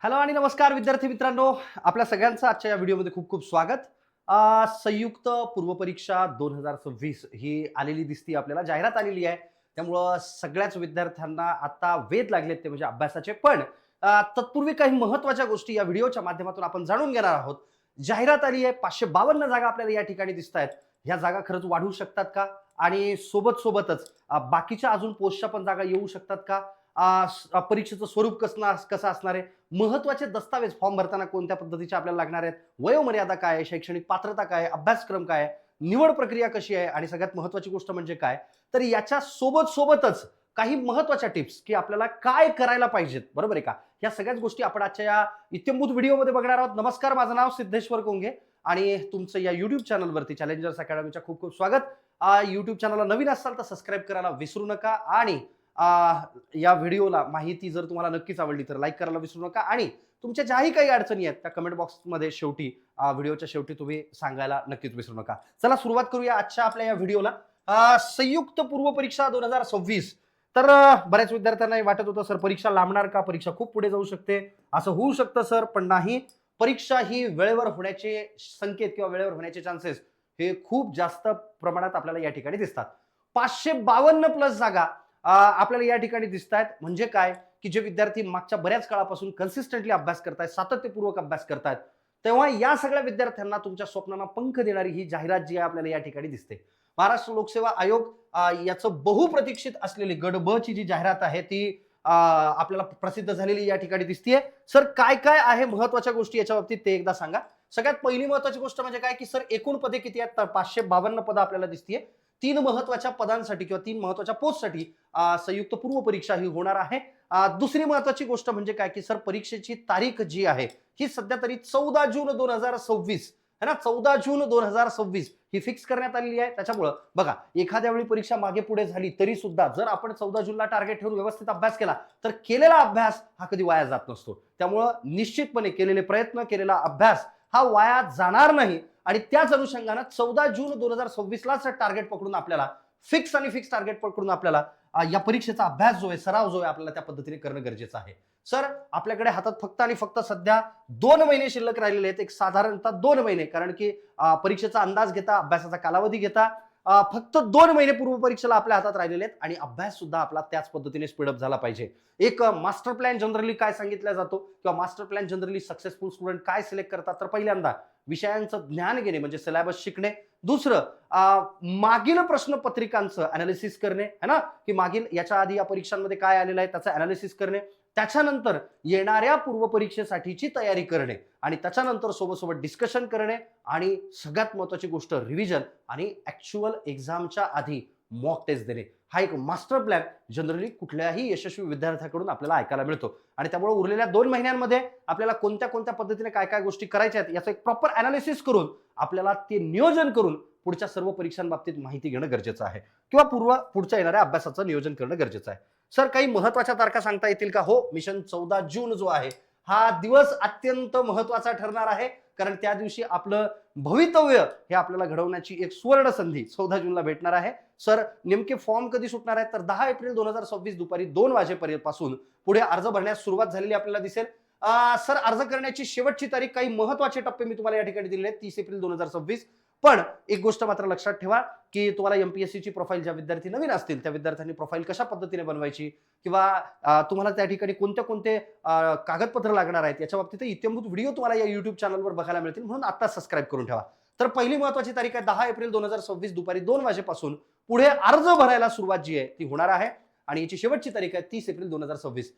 Hello आणि नमस्कार विद्यार्थी मित्रांनो, आपल्या सगळ्यांचं आजच्या या व्हिडिओमध्ये खूप खूप स्वागत. संयुक्त पूर्व परीक्षा 2026 ही आलेली दिसती, आपल्याला जाहिरात आलेली आहे. त्यामुळं सगळ्याच विद्यार्थ्यांना आता वेध लागलेत ते म्हणजे अभ्यासाचे. पण तत्पूर्वी काही महत्त्वाच्या गोष्टी या व्हिडिओच्या माध्यमातून आपण जाणून घेणार आहोत. जाहिरात आली आहे, 552 जागा आपल्याला या ठिकाणी दिसतायत. ह्या जागा खरंच वाढू शकतात का? आणि सोबतच बाकीच्या अजून पोस्टच्या पण जागा येऊ शकतात का? परीक्षेचं स्वरूप कसं असणार आहे? महत्त्वाचे दस्तावेज फॉर्म भरताना कोणत्या पद्धतीचे आपल्याला लागणार आहेत, वयोमर्यादा काय आहे, शैक्षणिक पात्रता काय आहे, अभ्यासक्रम काय आहे, निवड प्रक्रिया कशी आहे आणि सगळ्यात महत्त्वाची गोष्ट म्हणजे काय, तर याच्या सोबतच काही महत्त्वाच्या टिप्स की आपल्याला काय करायला पाहिजेत, बरोबर आहे का? या सगळ्याच गोष्टी आपण आजच्या या इत्थंभूत व्हिडिओमध्ये बघणार आहोत. नमस्कार, माझं नाव सिद्धेश्वर कोंगे आणि तुमचं या युट्यूब चॅनलवरती चॅलेंजर्स अकॅडमीच्या खूप खूप स्वागत. युट्यूब चॅनलला नवीन असाल तर सबस्क्राईब करायला विसरू नका आणि या व्हिडिओला माहिती जर तुम्हाला नक्कीच आवडली तर लाईक करायला विसरू नका आणि तुमच्या ज्याही काही अडचणी आहेत त्या कमेंट बॉक्समध्ये शेवटी व्हिडिओच्या शेवटी तुम्ही सांगायला नक्कीच विसरू नका. चला सुरुवात करूया आजच्या आपल्या या व्हिडिओला. संयुक्त पूर्व परीक्षा 2026. तर बऱ्याच विद्यार्थ्यांना वाटत होतं सर परीक्षा लांबणार का, परीक्षा खूप पुढे जाऊ शकते, असं होऊ शकतं सर, पण नाही. परीक्षा ही वेळेवर होण्याचे संकेत किंवा वेळेवर होण्याचे चान्सेस हे खूप जास्त प्रमाणात आपल्याला या ठिकाणी दिसतात. 552 प्लस जागा आपल्याला या ठिकाणी दिसत आहेत. म्हणजे काय की जे विद्यार्थी मागच्या बऱ्याच काळापासून कन्सिस्टंटली अभ्यास करतायत, सातत्यपूर्वक अभ्यास करतायत, तेव्हा या सगळ्या विद्यार्थ्यांना तुमच्या स्वप्नांना पंख देणारी ही जाहिरात जी आहे आपल्याला या ठिकाणी दिसते. महाराष्ट्र लोकसेवा आयोग याचं बहुप्रतीक्षित असलेली गट ब ची जी जाहिरात आहे ती आपल्याला प्रसिद्ध झालेली या ठिकाणी दिसतीये. सर काय काय आहे महत्वाच्या गोष्टी याच्या बाबतीत ते एकदा सांगा. सगळ्यात पहिली महत्वाची गोष्ट म्हणजे काय की सर एकूण पदे किती आहेत, तर 552 पदं आपल्याला दिसतीये. 3 महत्वाच्या पदांसाठी किंवा 3 महत्वाच्या पोस्टसाठी संयुक्त पूर्व परीक्षा ही होणार आहे. दुसरी महत्वाची गोष्ट म्हणजे काय की सर परीक्षेची तारीख जी आहे ही सध्या तरी 14 जून 2026 है ना, 14 जून 2026 ही फिक्स करण्यात आलेली आहे. त्याच्यामुळं बघा, एखाद्या वेळी परीक्षा मागे पुढे झाली तरी सुद्धा जर आपण 14 जूनला टार्गेट ठेवून व्यवस्थित अभ्यास केला तर केलेला अभ्यास हा कधी वाया जात नसतो. त्यामुळं निश्चितपणे केलेले प्रयत्न, केलेला अभ्यास हा वाया जाणार नाही आणि त्याच अनुषंगाने 14 जून 2026 लाच टार्गेट पकडून आपल्याला फिक्स टार्गेट पकडून आपल्याला या परीक्षेचा अभ्यास जो आहे, सराव जो आहे, आपल्याला त्या पद्धतीने करणं गरजेचं आहे. सर आपल्याकडे हातात फक्त आणि फक्त सध्या 2 महिने शिल्लक राहिलेले आहेत, एक साधारणतः 2 महिने, कारण की परीक्षेचा अंदाज घेता, अभ्यासाचा कालावधी घेता फक्त 2 महिने पूर्व परीक्षेला आपल्या हातात राहिलेले आहेत आणि अभ्यास सुद्धा आपला त्याच पद्धतीने स्पीडअप झाला पाहिजे. एक मास्टर प्लॅन जनरली काय सांगितला जातो किंवा master plan generally successful student काय सिलेक्ट करतात, तर पहिल्यांदा विषयांचं ज्ञान घेणे म्हणजे सिलेबस शिकणे. दुसरं मागील प्रश्नपत्रिकांचं अनालिसिस करणे, है ना, की मागील याच्या आधी या परीक्षांमध्ये काय आलेलं आहे त्याचं अनालिसिस करणे. त्याच्यानंतर येणाऱ्या पूर्व परीक्षेसाठीची तयारी करणे आणि त्याच्यानंतर सोबत डिस्कशन करणे आणि सगळ्यात महत्वाची गोष्ट रिव्हिजन आणि ऍक्च्युअल एक्झामच्या आधी मॉक टेस्ट देणे. हा एक मास्टर प्लॅन जनरली कुठल्याही यशस्वी विद्यार्थ्याकडून आपल्याला ऐकायला मिळतो आणि त्यामुळे उरलेल्या 2 महिन्यांमध्ये आपल्याला कोणत्या पद्धतीने काय काय गोष्टी करायच्या आहेत याचं एक प्रॉपर अनालिसिस करून आपल्याला ते नियोजन करून पुढच्या सर्व परीक्षांबाबतीत माहिती घेणं गरजेचं आहे किंवा पुढच्या येणाऱ्या अभ्यासाचं नियोजन करणं गरजेचं आहे. सर काही महत्वाच्या तारखा सांगता येतील का? हो, मिशन 14 जून जो आहे हा दिवस अत्यंत महत्वाचा ठरणार आहे, कारण त्या दिवशी आपलं भवितव्य हे आपल्याला घडवण्याची एक सुवर्ण संधी 14 जूनला भेटणार आहे. सर नेमके फॉर्म कधी सुटणार आहेत, तर 10 एप्रिल 2026 दुपारी 2 वाजेपर्यंत पुढे अर्ज भरण्यास सुरुवात झालेली आपल्याला दिसेल. सर अर्ज करण्याची शेवटची तारीख, काही महत्वाचे टप्पे मी तुम्हाला या ठिकाणी दिलेले आहेत, 30 एप्रिल 2026. पण एक गोष्ट मात्र लक्षात ठेवा की तुम्हाला एमपीएससीची प्रोफाईल, ज्या विद्यार्थी नवीन असतील त्या विद्यार्थ्यांनी प्रोफाईल कशा पद्धतीने बनवायची किंवा तुम्हाला त्या ठिकाणी कोणते कागदपत्र लागणार आहेत याच्या बाबतीत इत्थंभूत व्हिडिओ तुम्हाला या युट्यूब चॅनलवर बघायला मिळतील, म्हणून आता सबस्क्राईब करून ठेवा. तर पहिली महत्वाची तारीख आहे 10 एप्रिल 2026 दुपारी 2 वाजेपासून पुढे अर्ज भरायला सुरुवात जी आहे ती होणार आहे आणि याची शेवटची तारीख आहे 30 एप्रिल 2026.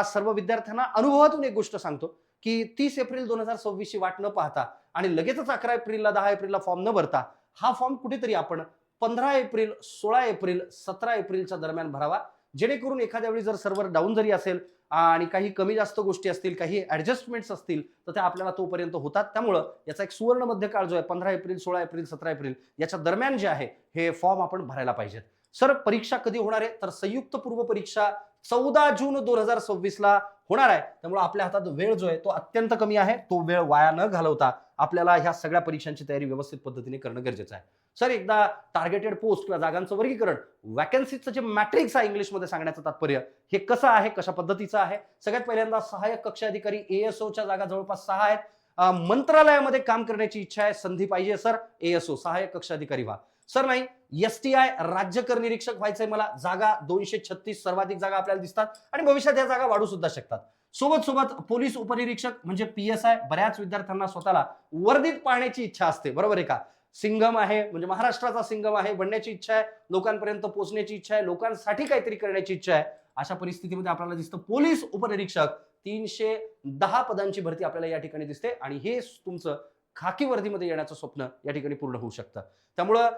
सर्व विद्यार्थ्यांना अनुभवातून एक गोष्ट सांगतो की 30 एप्रिल 2026 ची वाट न पाहता आणि लगेचच 11 एप्रिलला 10 एप्रिलला फॉर्म न भरता हा फॉर्म कुठेतरी आपण 15 एप्रिल, 16 एप्रिल, 17 एप्रिलच्या दरम्यान भरावा, जेणेकरून एखाद्या वेळी जर सर्व्हर डाऊन जरी असेल आणि काही कमी जास्त गोष्टी असतील, काही ऍडजस्टमेंट्स असतील तर त्या आपल्याला तोपर्यंत होतात. त्यामुळं याचा एक सुवर्ण मध्यकाळ जो आहे 15 एप्रिल, 16 एप्रिल, 17 एप्रिल याच्या दरम्यान जे आहे हे फॉर्म आपण भरायला पाहिजेत. सर परीक्षा कधी होणार आहे, तर संयुक्त पूर्व परीक्षा 14 जून 2026 ला होणार आहे. त्यामुळे आपल्या हातात वेळ जो आहे तो अत्यंत कमी आहे. तो वेळ वाया न घालवता आपल्याला ह्या सगळ्या परीक्षांची तयारी व्यवस्थित पद्धतीने करणं गरजेचं आहे. सर एकदा टार्गेटेड पोस्ट किंवा जागांचं वर्गीकरण, वॅकन्सीचं जे मॅट्रिक्स आहे इंग्लिशमध्ये सांगण्याचं तात्पर्य, हे कसं आहे, कशा पद्धतीचं आहे. सगळ्यात पहिल्यांदा सहाय्यक कक्ष अधिकारी ASOच्या जागा जवळपास 6 आहेत. मंत्रालयामध्ये काम करण्याची इच्छा आहे, संधी पाहिजे सर, ASO सहाय्यक कक्ष अधिकारी व्हा. सर नाही, STI राज्य कर निरीक्षक व्हायचंय मला, जागा 236 सर्वाधिक जागा आपल्याला दिसतात आणि भविष्यात या जागा वाढू सुद्धा शकतात. सोबत सोबत पोलीस उपनिरीक्षक म्हणजे PSI, बऱ्याच विद्यार्थ्यांना स्वतःला वर्दीत पाहण्याची इच्छा असते, बरोबर आहे का. सिंघम आहे म्हणजे महाराष्ट्राचा सिंघम आहे, बनण्याची इच्छा आहे, लोकांपर्यंत पोहोचण्याची इच्छा आहे, लोकांसाठी काहीतरी करण्याची इच्छा आहे. अशा परिस्थितीमध्ये आपल्याला दिसतं पोलीस उपनिरीक्षक 310 पदांची भरती आपल्याला या ठिकाणी दिसते आणि हे तुमचं खाकी वर्दीमध्ये येण्याचं स्वप्न या ठिकाणी पूर्ण होऊ शकतं. त्यामुळं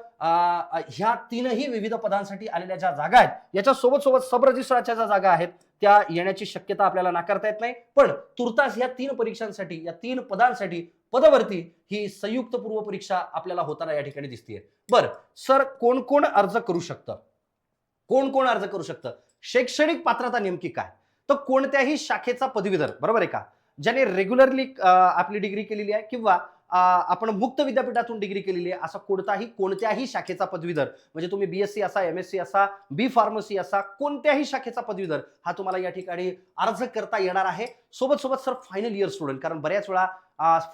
ह्या तीनही विविध पदांसाठी आलेल्या ज्या जागा आहेत, याच्या सोबत सोबत सब रजिस्ट्रारच्या ज्या जागा आहेत त्या येण्याची शक्यता आपल्याला नाकारता येत नाही. पण तुर्तास या 3 परीक्षांसाठी, या 3 पदांसाठी पदभरती ही संयुक्त पूर्व परीक्षा आपल्याला होताना या ठिकाणी दिसतेय. बरं सर, कोण कोण अर्ज करू शकतं, कोण कोण अर्ज करू शकतं, शैक्षणिक पात्रता नेमकी काय. तर कोणत्याही शाखेचा पदवीधर, बरोबर आहे का, ज्याने रेग्युलरली आपली डिग्री केलेली आहे किंवा आपण मुक्त विद्यापीठातून डिग्री केलेली आहे, असा कोणत्याही शाखेचा पदवीधर, म्हणजे तुम्ही BSc असा, MSc असा, B फार्मसी असा, कोणत्याही शाखेचा पदवीधर हा तुम्हाला या ठिकाणी अर्ज करता येणार आहे. सोबत सोबत सर फायनल इयर स्टुडंट, कारण बऱ्याच वेळा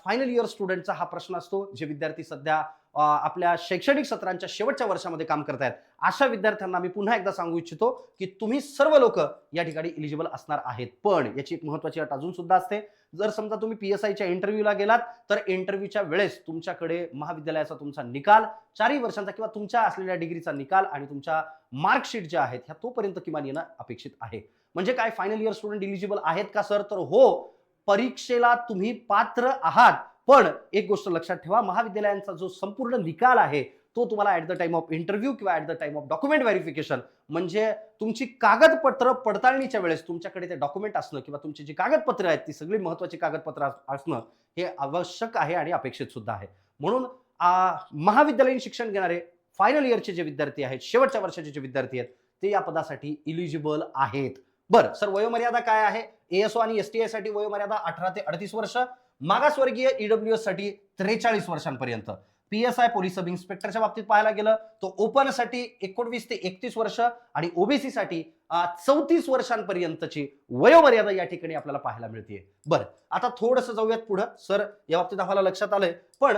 फायनल इयर स्टुडंटचा हा प्रश्न असतो, जे विद्यार्थी सध्या आपल्या शैक्षणिक सत्रांच्या शेवटच्या वर्षामध्ये काम करतायत, अशा विद्यार्थ्यांना मी पुन्हा एकदा सांगू इच्छितो की तुम्ही सर्व लोक या ठिकाणी इलिजिबल असणार आहेत. पण याची एक महत्त्वाची अट अजून सुद्धा असते, जर समजा तुम्ही PSIच्या इंटरव्ह्यूला गेलात तर इंटरव्ह्यूच्या वेळेस तुमच्याकडे महाविद्यालयाचा तुमचा निकाल, 4 वर्षांचा किंवा तुमच्या असलेल्या डिग्रीचा निकाल आणि तुमच्या मार्कशीट ज्या आहेत ह्या तोपर्यंत किमान येणं अपेक्षित आहे. म्हणजे काय, फायनल इयर स्टुडंट इलिजिबल आहेत का सर, तर हो, परीक्षेला तुम्ही पात्र आहात. पण एक गोष्ट लक्षात ठेवा, महाविद्यालयांचा जो संपूर्ण निकाल आहे तो तुम्हाला at the time of interview किंवा at the time of document verification, म्हणजे तुमची कागदपत्र पडताळणीच्या वेळेस तुमच्याकडे ते डॉक्युमेंट असणं किंवा तुमची जी कागदपत्र आहेत ती सगळी महत्त्वाची कागदपत्र असणं हे आवश्यक आहे आणि अपेक्षित सुद्धा आहे. म्हणून महाविद्यालयीन शिक्षण घेणारे फायनल इयरचे जे विद्यार्थी आहेत, शेवटच्या वर्षाचे जे विद्यार्थी आहेत, ते या पदासाठी इलिजिबल आहेत. बरं सर, वयोमर्यादा काय आहे. ASO आणि STI साठी वयोमर्यादा 18 ते 38 वर्ष, मागासवर्गीय EWS साठी 43 वर्षांपर्यंत. PSI पोलीस सब इन्स्पेक्टरच्या बाबतीत पाहायला गेलं तर ओपन साठी 19 ते 31 वर्ष आणि OBC साठी 34 वर्षांपर्यंतची वयोमर्यादा या ठिकाणी आपल्याला पाहायला मिळते. बरं, आता थोडंसं जाऊयात पुढे. सर या बाबतीत आम्हाला लक्षात आलंय, पण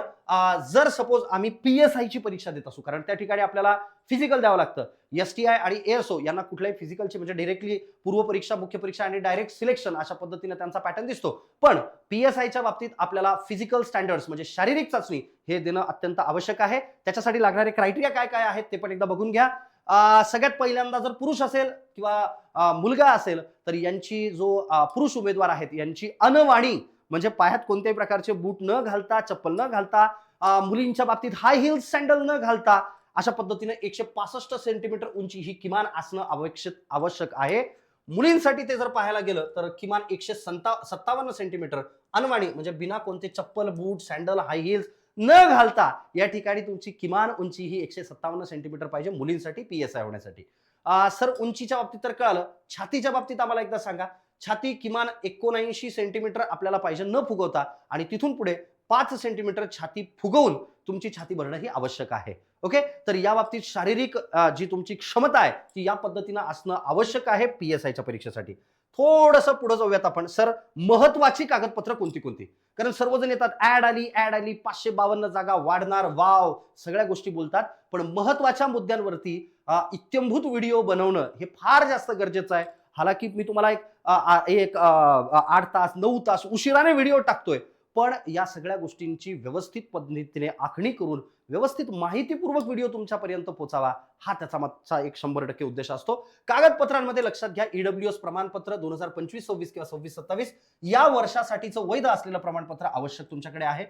जर सपोज आम्ही PSIची परीक्षा देत असू, कारण त्या ठिकाणी आपल्याला फिजिकल द्यावं लागतं. STI आणि ASO यांना कुठल्याही फिजिकलची म्हणजे डायरेक्टली पूर्व परीक्षा, मुख्य परीक्षा आणि डायरेक्ट सिलेक्शन अशा पद्धतीने त्यांचा पॅटर्न दिसतो. पण PSIच्या बाबतीत आपल्याला फिजिकल स्टँडर्ड्स म्हणजे शारीरिक चाचणी हे देणं अत्यंत आवश्यक आहे. त्याच्यासाठी लागणारे क्रायटेरिया काय काय आहेत ते पण एकदा बघून घ्या. सगळ्यात पहिल्यांदा जर पुरुष असेल किंवा मुलगा असेल तर यांची जो पुरुष उमेदवार आहेत यांची अनवाणी म्हणजे पायात कोणत्याही प्रकारचे बूट न घालता, चप्पल न घालता, मुलींच्या बाबतीत हाय हिल्स सँडल न घालता, अशा पद्धतीने 165 सेंटीमीटर उंची ही किमान असणं आवश्यक आहे. मुलींसाठी ते जर पाहायला गेलं तर किमान 157 सेंटीमीटर अनवाणी म्हणजे बिना कोणते चप्पल, बूट, सँडल, हाय हिल्स न घालता या ठिकाणी तुमची किमान उंची ही 157 सेंटीमीटर पाहिजे मुलींसाठी PSI होण्यासाठी. सर उंचीच्या बाबतीत तर कळालं. छातीच्या बाबतीत आम्हाला एकदा सांगा. छाती किमान 79 सेंटीमीटर आपल्याला पाहिजे न फुगवता आणि तिथून पुढे 5 सेंटीमीटर छाती फुगवून तुमची छाती भरणं ही आवश्यक आहे. ओके, तर या बाबतीत शारीरिक जी तुमची क्षमता आहे ती या पद्धतीनं असणं आवश्यक आहे PSIच्या परीक्षेसाठी. थोडंसं पुढे जाऊयात आपण. सर महत्वाची कागदपत्र कोणती कोणती, कारण सर्वजण येतात ऍड आली 552 जागा वाढणार, वाव सगळ्या गोष्टी बोलतात, पण महत्वाच्या मुद्द्यांवरती इत्यंभूत व्हिडिओ बनवणं हे फार जास्त गरजेचं आहे. हालाकी मी तुम्हाला एक 8 तास 9 तास उशिराने व्हिडिओ टाकतोय, पण या सगळ्या गोष्टींची व्यवस्थित पद्धतीने आखणी करून व्यवस्थित माहितीपूर्वक व्हिडिओ तुमच्यापर्यंत पोहोचावा हा त्याचा मागचा एक 100% उद्देश असतो. कागदपत्रांमध्ये लक्षात घ्या, EWS प्रमाणपत्र 2025-26 किंवा 26-27 या वर्षासाठीचं वैध असलेलं प्रमाणपत्र आवश्यक तुमच्याकडे आहे.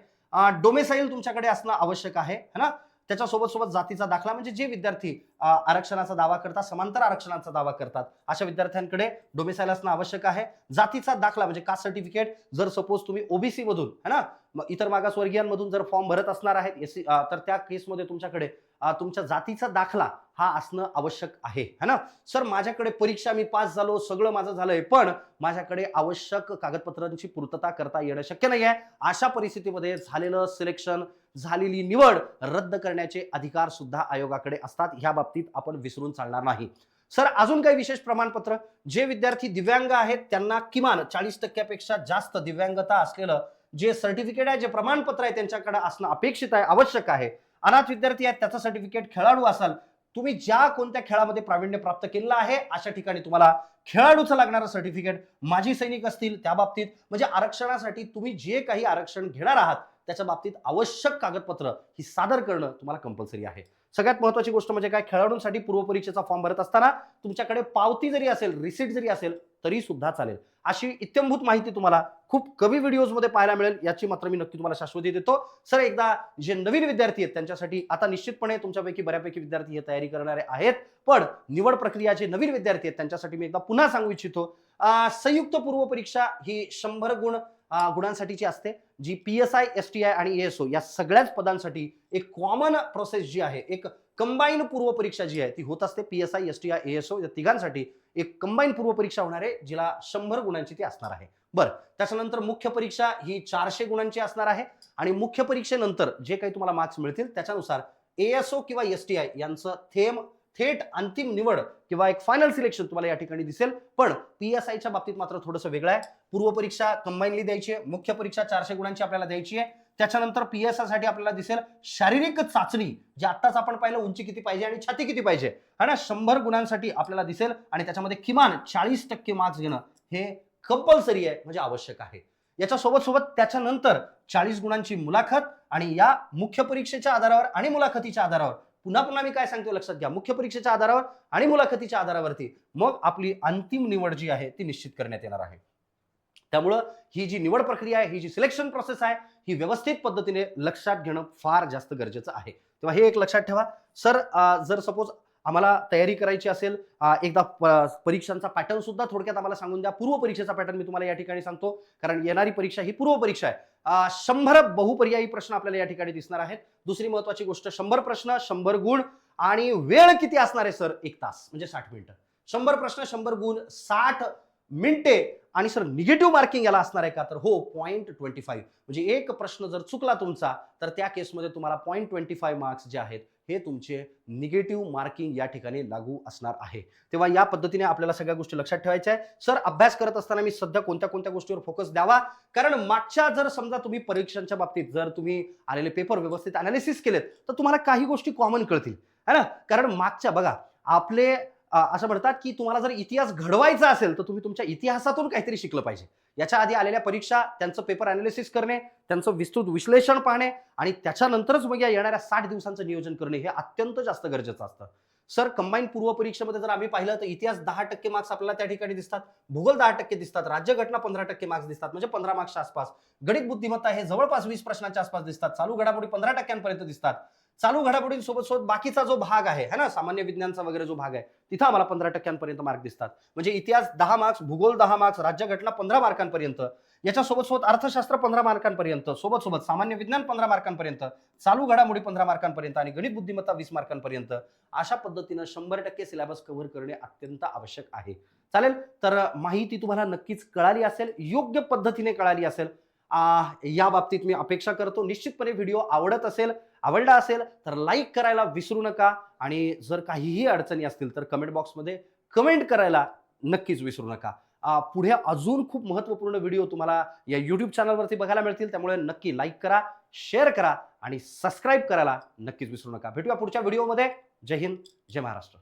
डोमेसाईल तुमच्याकडे असणं आवश्यक आहे ना. त्याच्यासोबत सोबत जातीचा दाखला म्हणजे जे विद्यार्थी आरक्षणाचा दावा करतात, समांतर आरक्षणाचा दावा करतात, अशा विद्यार्थ्यांकडे डोमेसाईल असणं आवश्यक आहे. जातीचा दाखला म्हणजे कास्ट सर्टिफिकेट, जर सपोज तुम्ही OBC मधून है ना, इतर मागासवर्गीयांमधून जर फॉर्म भरत असणार आहेत तर त्या केसमध्ये तुमच्याकडे तुमच्या जातीचा दाखला हा असणं आवश्यक आहे है ना. सर माझ्याकडे परीक्षा मी पास झालो, सगळं माझं झालंय, पण माझ्याकडे आवश्यक कागदपत्रांची पूर्तता करता येणं शक्य नाही आहे. अशा परिस्थितीमध्ये झालेलं सिलेक्शन, झालेली निवड रद्द करण्याचे अधिकार सुद्धा आयोगाकडे असतात. ह्या बाबतीत आपण विसरून चालणार नाही. सर अजून काही विशेष प्रमाणपत्र, जे विद्यार्थी दिव्यांग आहेत त्यांना किमान 40% जास्त दिव्यांगता असलेलं जे सर्टिफिकेट आहे, जे प्रमाणपत्र आहे त्यांच्याकडे असणं अपेक्षित आहे, आवश्यक आहे. अनाथ विद्यार्थी आहेत त्याचं सर्टिफिकेट, खेळाडू असाल, तुम्ही ज्या कोणत्या खेळामध्ये प्रावीण्य प्राप्त केलेलं आहे अशा ठिकाणी तुम्हाला खेळाडूचं लागणारं सर्टिफिकेट, माजी सैनिक असतील त्या बाबतीत, म्हणजे आरक्षणासाठी तुम्ही जे काही आरक्षण घेणार आहात त्याच्या बाबतीत आवश्यक कागदपत्र ही सादर करणं तुम्हाला कंपल्सरी आहे. सगळ्यात महत्त्वाची गोष्ट म्हणजे काय, खेळाडूंसाठी पूर्वपरीक्षेचा फॉर्म भरत असताना तुमच्याकडे पावती जरी असेल, रिसिट जरी असेल तरी सुद्धा चालेल. अशी इत्थंभूत माहिती तुम्हाला खूप कमी व्हिडिओजमध्ये पाहायला मिळेल, याची मात्र मी नक्की तुम्हाला शाश्वती देतो. सर एकदा जे नवीन विद्यार्थी आहेत त्यांच्यासाठी, आता निश्चितपणे तुमच्यापैकी बऱ्यापैकी विद्यार्थी हे तयारी करणारे आहेत, पण निवड प्रक्रिया जे नवीन विद्यार्थी आहेत त्यांच्यासाठी मी एकदा पुन्हा सांगू इच्छितो, संयुक्त पूर्वपरीक्षा ही 100 गुणांसाठीची असते, जी PSI, STI आणि ASO या सगळ्याच पदांसाठी एक कॉमन प्रोसेस जी आहे, एक कंबाईन पूर्वपरीक्षा जी आहे ती होत असते. PSI, STI, ASO या तिघांसाठी एक कंबाईन पूर्वपरीक्षा होणार आहे, जिला 100 गुणांची ती असणार आहे. बरं, त्याच्यानंतर मुख्य परीक्षा ही 400 गुणांची असणार आहे आणि मुख्य परीक्षेनंतर जे काही तुम्हाला मार्क्स मिळतील त्याच्यानुसार ASO किंवा STI यांचं थेट अंतिम निवड किंवा एक फायनल सिलेक्शन तुम्हाला या ठिकाणी दिसेल. पण PSIच्या बाबतीत मात्र थोडंसं वेगळं आहे. पूर्वपरीक्षा कंबाईनली द्यायची आहे, मुख्य परीक्षा 400 गुणांची आपल्याला द्यायची आहे. त्याच्यानंतर PSI साठी आपल्याला दिसेल शारीरिक चाचणी, जे आत्ताच आपण पाहिलं उंची किती पाहिजे आणि छाती किती पाहिजे है ना, 100 गुणांसाठी आपल्याला दिसेल आणि त्याच्यामध्ये किमान 40% मार्क्स घेणं हे कंपल्सरी आहे, म्हणजे आवश्यक आहे. याच्या सोबत त्याच्यानंतर 40 गुणांची मुलाखत आणि या मुख्य परीक्षेच्या आधारावर आणि मुलाखतीच्या आधारावर, पुन्हा मी काय सांगतो लक्षात घ्या, मुख्य परीक्षेच्या आधारावर आणि मुलाखतीच्या आधारावरती मग आपली अंतिम निवड जी आहे ती निश्चित करण्यात येणार आहे. त्यामुळं ही जी निवड प्रक्रिया आहे, ही जी सिलेक्शन प्रोसेस आहे, ही व्यवस्थित पद्धतीने लक्षात घेणं फार जास्त गरजेचं आहे. तेव्हा हे एक लक्षात ठेवा. सर जर सपोज आम्हाला तयारी करायची असेल, एकदा परीक्षांचा पॅटर्न सुद्धा थोडक्यात आम्हाला सांगून द्या. पूर्व परीक्षेचा पॅटर्न मी तुम्हाला या ठिकाणी सांगतो, कारण येणारी परीक्षा ही पूर्व परीक्षा आहे. 100 बहुपर्यायी प्रश्न आपल्याला या ठिकाणी दिसणार आहेत. दुसरी महत्वाची गोष्ट, 100 प्रश्न, 100 गुण आणि वेळ किती असणार आहे सर, 1 तास म्हणजे 60 मिनिटं. 100 प्रश्न, 100 गुण, 60 मिनिटे. आणि सर निगेटिव्ह मार्किंग याला असणार आहे का, तर हो, 0.25. म्हणजे एक प्रश्न जर चुकला तुमचा तर त्या केसमध्ये तुम्हाला 0.25 मार्क्स जे आहेत हे तुमचे निगेटिव्ह मार्किंग या ठिकाणी लागू असणार आहे. तेव्हा या पद्धतीने आपल्याला सगळ्या गोष्टी लक्षात ठेवायच्या आहे. सर अभ्यास करत असताना मी सध्या कोणत्या गोष्टीवर फोकस द्यावा, कारण मागच्या जर समजा तुम्ही परीक्षांच्या बाबतीत जर तुम्ही आलेले पेपर व्यवस्थित अनालिसिस केलेत तर तुम्हाला काही गोष्टी कॉमन कळतील है ना. कारण मागच्या बघा आपले असं म्हणतात की तुम्हाला जर इतिहास घडवायचा असेल तर तुम्ही तुमच्या इतिहासातून काहीतरी शिकलं पाहिजे. याच्या आधी आलेल्या परीक्षा, त्यांचं पेपर अनालिसिस करणे, त्यांचं विस्तृत विश्लेषण पाहणे आणि त्याच्यानंतरच मग या येणाऱ्या 60 दिवसांचं नियोजन करणे हे अत्यंत जास्त गरजेचं असतं. सर कंबाईन पूर्व परीक्षेमध्ये जर आम्ही पाहिलं तर इतिहास 10% मार्क्स आपल्याला त्या ठिकाणी दिसतात, भूगोल 10% दिसतात, राज्यघटना 15% मार्क्स दिसतात, म्हणजे 15 मार्क्सच्या आसपास. गणित बुद्धिमत्ता हे जवळपास 20 प्रश्नांच्या आसपास दिसतात. चालू घडामोडी 15% दिसतात. चालू घडामोडींसोबत बाकीचा जो भाग आहे है ना, सामान्य विज्ञानचा वगैरे जो भाग आहे तिथं आम्हाला 15% मार्क दिसतात. म्हणजे इतिहास 10 मार्क्स, भूगोल 10 मार्क्स, राज्यघटना 15 मार्कांपर्यंत, याच्यासोबत अर्थशास्त्र 15 मार्कांपर्यंत, सोबत सामान्य विज्ञान 15 मार्कांपर्यंत, चालू घडामोडी 15 मार्कांपर्यंत आणि गणित बुद्धिमत्ता 20 मार्कांपर्यंत. अशा पद्धतीनं 100% सिलेबस कव्हर करणे अत्यंत आवश्यक आहे. चालेल, तर माहिती तुम्हाला नक्कीच कळाली असेल, योग्य पद्धतीने कळाली असेल या बाबतीत मी अपेक्षा करतो. निश्चितपणे व्हिडिओ आवडला असेल तर लाईक करायला विसरू नका आणि जर काहीही अडचणी असतील तर कमेंट बॉक्समध्ये कमेंट करायला नक्कीच विसरू नका. पुढे अजून खूप महत्त्वपूर्ण व्हिडिओ तुम्हाला या YouTube चॅनलवरती बघायला मिळतील, त्यामुळे नक्की लाईक करा, शेअर करा आणि सबस्क्राईब करायला नक्कीच विसरू नका. भेटूया पुढच्या व्हिडिओमध्ये. जय हिंद, जय महाराष्ट्र.